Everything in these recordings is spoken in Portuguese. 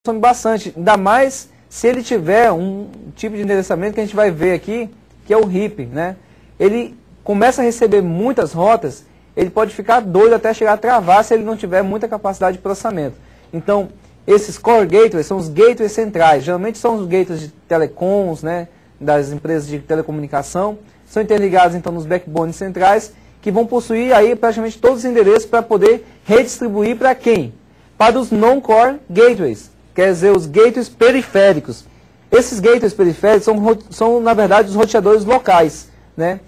consome bastante, ainda mais se ele tiver um tipo de endereçamento que a gente vai ver aqui, que é o RIP, né? Ele começa a receber muitas rotas, ele pode ficar doido até chegar a travar se ele não tiver muita capacidade de processamento. Então, esses core gateways são os gateways centrais, geralmente são os gateways de telecoms, né, das empresas de telecomunicação, são interligados então nos backbones centrais, que vão possuir aí praticamente todos os endereços para poder redistribuir para quem? Para os non-core gateways, quer dizer, os gateways periféricos. Esses gateways periféricos são na verdade, os roteadores locais, né?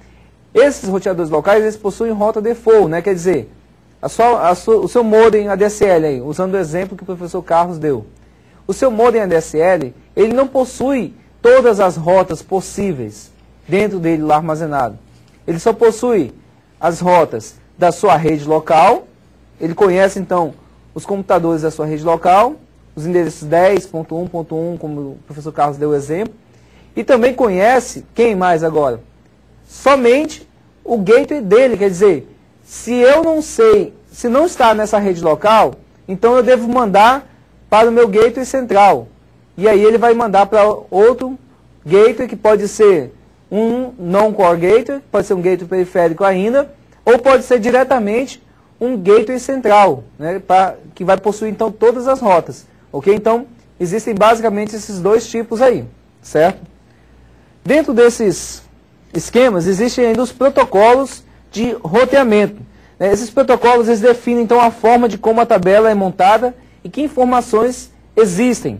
Esses roteadores locais, eles possuem rota default, né? Quer dizer, o seu modem ADSL, aí, usando o exemplo que o professor Carlos deu. O seu modem ADSL, ele não possui todas as rotas possíveis dentro dele lá armazenado. Ele só possui as rotas da sua rede local, ele conhece então os computadores da sua rede local, os endereços 10.1.1, como o professor Carlos deu o exemplo, e também conhece, quem mais agora? Somente o gateway dele, quer dizer, se eu não sei, se não está nessa rede local, então eu devo mandar para o meu gateway central. E aí ele vai mandar para outro gateway, que pode ser um non-core gateway, pode ser um gateway periférico ainda, ou pode ser diretamente um gateway central, né, que vai possuir então todas as rotas. Ok? Então, existem basicamente esses dois tipos aí, certo? Dentro desses esquemas, existem ainda os protocolos de roteamento. Esses protocolos, eles definem então a forma de como a tabela é montada e que informações existem.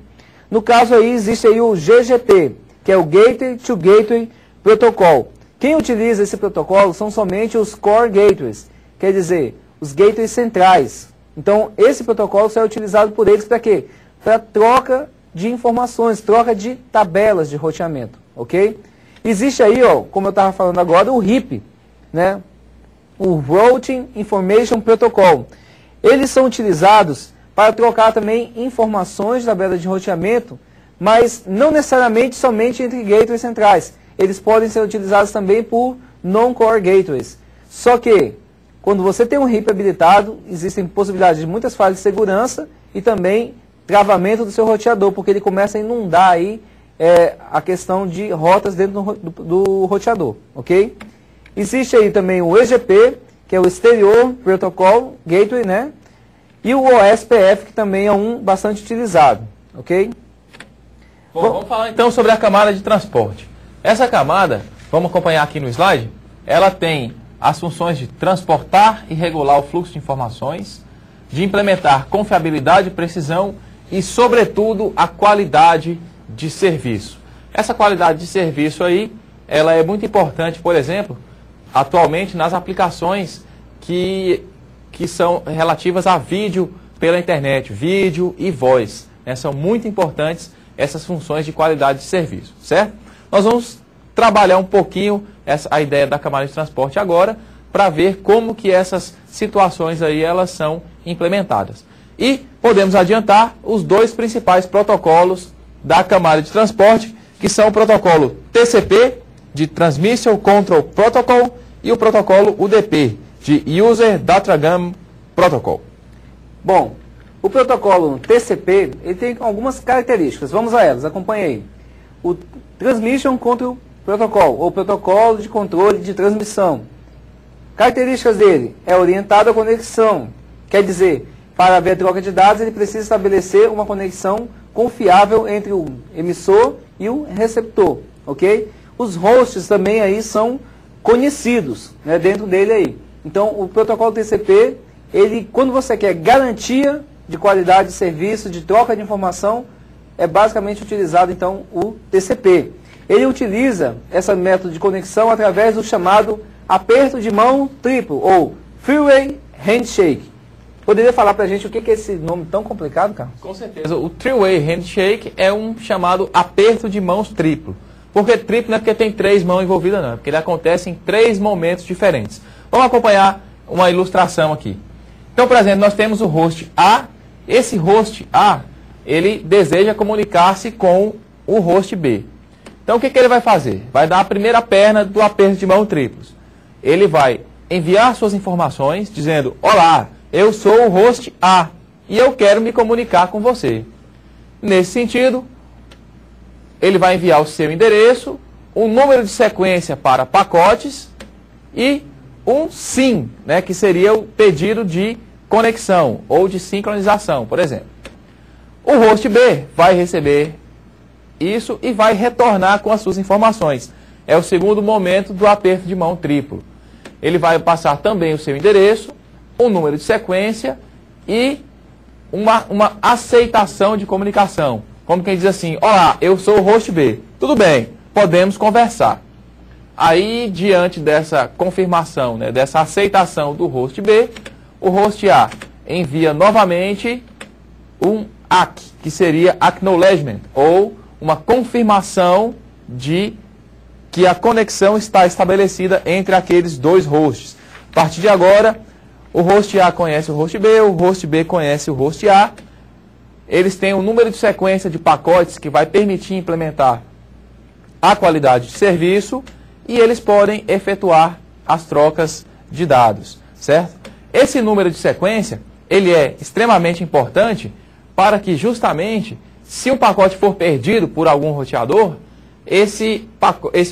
No caso aí, existe aí o GGP, que é o Gateway to Gateway Protocol. Quem utiliza esse protocolo são somente os Core Gateways, quer dizer, os gateways centrais. Então, esse protocolo só é utilizado por eles para quê? Para troca de informações, troca de tabelas de roteamento, ok? Existe aí, ó, como eu estava falando agora, o RIP, né? O Routing Information Protocol. Eles são utilizados para trocar também informações de tabela de roteamento, mas não necessariamente somente entre gateways centrais. Eles podem ser utilizados também por non-core gateways. Só que, quando você tem um RIP habilitado, existem possibilidades de muitas falhas de segurança e também travamento do seu roteador, porque ele começa a inundar aí a questão de rotas dentro do roteador, ok? Existe aí também o EGP, que é o Exterior Protocol Gateway, né? E o OSPF, que também é um bastante utilizado, ok? Bom, vamos falar então sobre a camada de transporte. Essa camada, vamos acompanhar aqui no slide, ela tem as funções de transportar e regular o fluxo de informações, de implementar confiabilidade e precisão e, sobretudo, a qualidade de serviço. Essa qualidade de serviço aí, ela é muito importante, por exemplo, atualmente nas aplicações que são relativas a vídeo pela internet, vídeo e voz, né? São muito importantes essas funções de qualidade de serviço, certo? Nós vamos trabalhar um pouquinho a ideia da camada de transporte agora, para ver como que essas situações aí elas são implementadas. E podemos adiantar os dois principais protocolos da camada de transporte, que são o protocolo TCP, de Transmission Control Protocol, e o protocolo UDP, de User Datagram Protocol. Bom, o protocolo TCP, ele tem algumas características, vamos a elas, acompanhe aí. O Transmission Control Protocol, ou protocolo de controle de transmissão. Características dele, é orientado à conexão, quer dizer, para haver troca de dados, ele precisa estabelecer uma conexão confiável entre o emissor e o receptor, ok? Os hosts também aí são conhecidos, né, dentro dele aí. Então, o protocolo TCP, ele, quando você quer garantia de qualidade de serviço, de troca de informação, é basicamente utilizado, então, o TCP. Ele utiliza esse método de conexão através do chamado aperto de mão triplo, ou Three-Way Handshake. Poderia falar para a gente o que é esse nome tão complicado, Carlos? Com certeza. O Three-Way Handshake é um chamado aperto de mãos triplo. Porque triplo não é porque tem 3 mãos envolvidas, não. É porque ele acontece em 3 momentos diferentes. Vamos acompanhar uma ilustração aqui. Então, por exemplo, nós temos o host A. Esse host A, ele deseja comunicar-se com o host B. Então, o que ele vai fazer? Vai dar a primeira perna do aperto de mão triplos. Ele vai enviar suas informações dizendo: olá, eu sou o host A e eu quero me comunicar com você. Nesse sentido, ele vai enviar o seu endereço, um número de sequência para pacotes e um SYN, né, que seria o pedido de conexão ou de sincronização, por exemplo. O host B vai receber isso e vai retornar com as suas informações. É o segundo momento do aperto de mão triplo. Ele vai passar também o seu endereço, um número de sequência e uma aceitação de comunicação. Como quem diz assim, olá, eu sou o host B. Tudo bem, podemos conversar. Aí, diante dessa confirmação, né, dessa aceitação do host B, o host A envia novamente um ACK, que seria Acknowledgement, ou uma confirmação de que a conexão está estabelecida entre aqueles dois hosts. A partir de agora, o host A conhece o host B, o host B conhece o host A. Eles têm um número de sequência de pacotes que vai permitir implementar a qualidade de serviço e eles podem efetuar as trocas de dados, certo? Esse número de sequência, ele é extremamente importante para que justamente, se um pacote for perdido por algum roteador, esse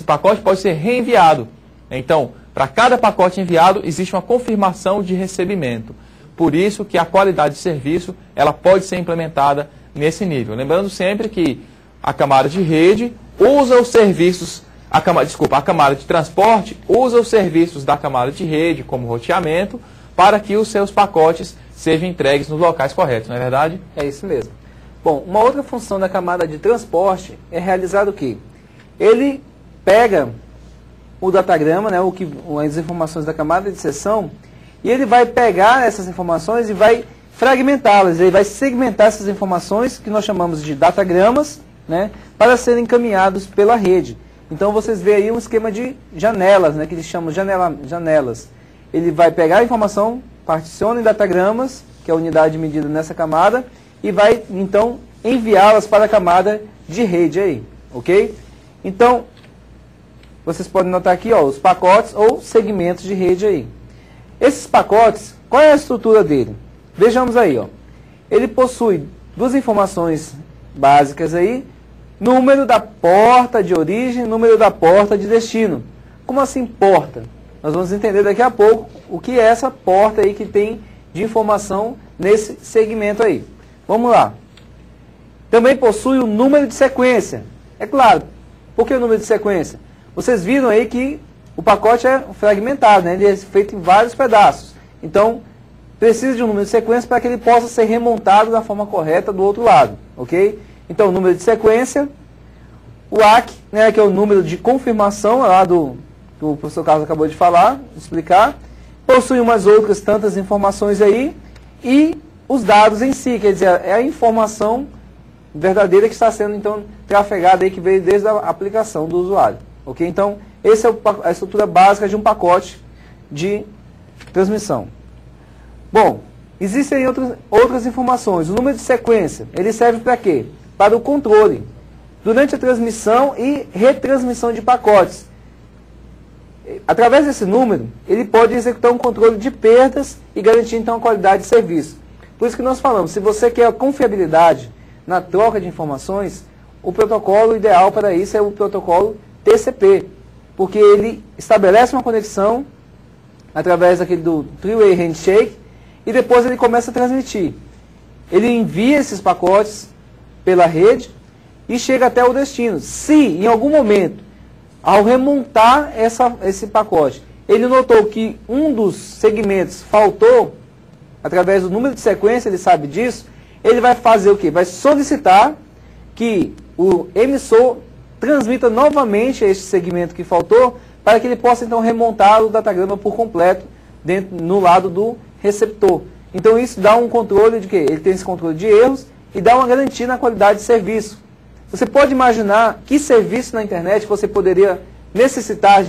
pacote pode ser reenviado. Então, para cada pacote enviado, existe uma confirmação de recebimento. Por isso que a qualidade de serviço ela pode ser implementada nesse nível. Lembrando sempre que a camada de rede usa os serviços, a camada de transporte usa os serviços da camada de rede como roteamento para que os seus pacotes sejam entregues nos locais corretos, não é verdade? É isso mesmo. Bom, uma outra função da camada de transporte é realizar o quê? Ele pega o datagrama, né, as informações da camada de seção, e ele vai pegar essas informações e vai fragmentá-las, ele vai segmentar essas informações, que nós chamamos de datagramas, né, para serem encaminhados pela rede. Então vocês veem aí um esquema de janelas, né, que eles chamam janelas. Ele vai pegar a informação, particiona em datagramas, que é a unidade de medida nessa camada, e vai então enviá-las para a camada de rede aí, ok? Então, vocês podem notar aqui, ó, os pacotes ou segmentos de rede aí. Esses pacotes, qual é a estrutura dele? Vejamos aí, ó. Ele possui duas informações básicas aí, número da porta de origem, número da porta de destino. Como assim porta? Nós vamos entender daqui a pouco o que é essa porta aí que tem de informação nesse segmento aí. Vamos lá. Também possui o número de sequência. É claro, por que o número de sequência? Vocês viram aí que o pacote é fragmentado, né? Ele é feito em vários pedaços. Então, precisa de um número de sequência para que ele possa ser remontado da forma correta do outro lado, ok? Então, o número de sequência, o ACK, né, que é o número de confirmação lá que o professor Carlos acabou de falar, explicar, possui umas outras tantas informações aí, e os dados em si, quer dizer, é a informação verdadeira que está sendo, então, trafegada aí, que veio desde a aplicação do usuário. Ok? Então, essa é a estrutura básica de um pacote de transmissão. Bom, existem outras informações. O número de sequência, ele serve para quê? Para o controle. Durante a transmissão e retransmissão de pacotes. Através desse número, ele pode executar um controle de perdas e garantir, então, a qualidade de serviço. Por isso que nós falamos, se você quer a confiabilidade na troca de informações, o protocolo ideal para isso é o protocolo TCP, porque ele estabelece uma conexão através do three-way handshake e depois ele começa a transmitir. Ele envia esses pacotes pela rede e chega até o destino. Se, em algum momento, ao remontar esse pacote, ele notou que um dos segmentos faltou, através do número de sequência, ele sabe disso, ele vai fazer o quê? Vai solicitar que o emissor transmita novamente este segmento que faltou, para que ele possa então remontar o datagrama por completo no lado do receptor. Então isso dá um controle de quê? Ele tem esse controle de erros e dá uma garantia na qualidade de serviço. Você pode imaginar que serviço na internet você poderia necessitar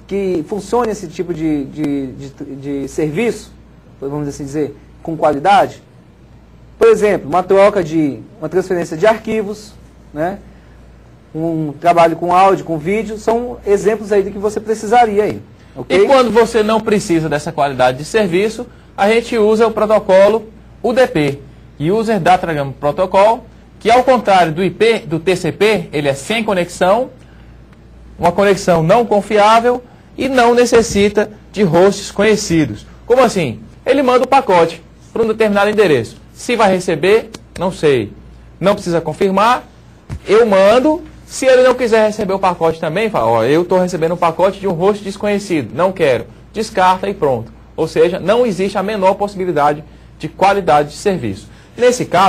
que funcione esse tipo de serviço, vamos assim dizer, com qualidade? Por exemplo, uma transferência de arquivos, né? Um trabalho com áudio, com vídeo, são exemplos aí do que você precisaria aí. Okay? E quando você não precisa dessa qualidade de serviço, a gente usa o protocolo UDP, User Datagram Protocol, que ao contrário do IP, do TCP, ele é sem conexão, uma conexão não confiável e não necessita de hosts conhecidos. Como assim? Ele manda o pacote para um determinado endereço. Se vai receber, não sei. Não precisa confirmar, eu mando. Se ele não quiser receber o pacote também, fala, ó, eu estou recebendo um pacote de um host desconhecido, não quero. Descarta e pronto. Ou seja, não existe a menor possibilidade de qualidade de serviço. Nesse caso,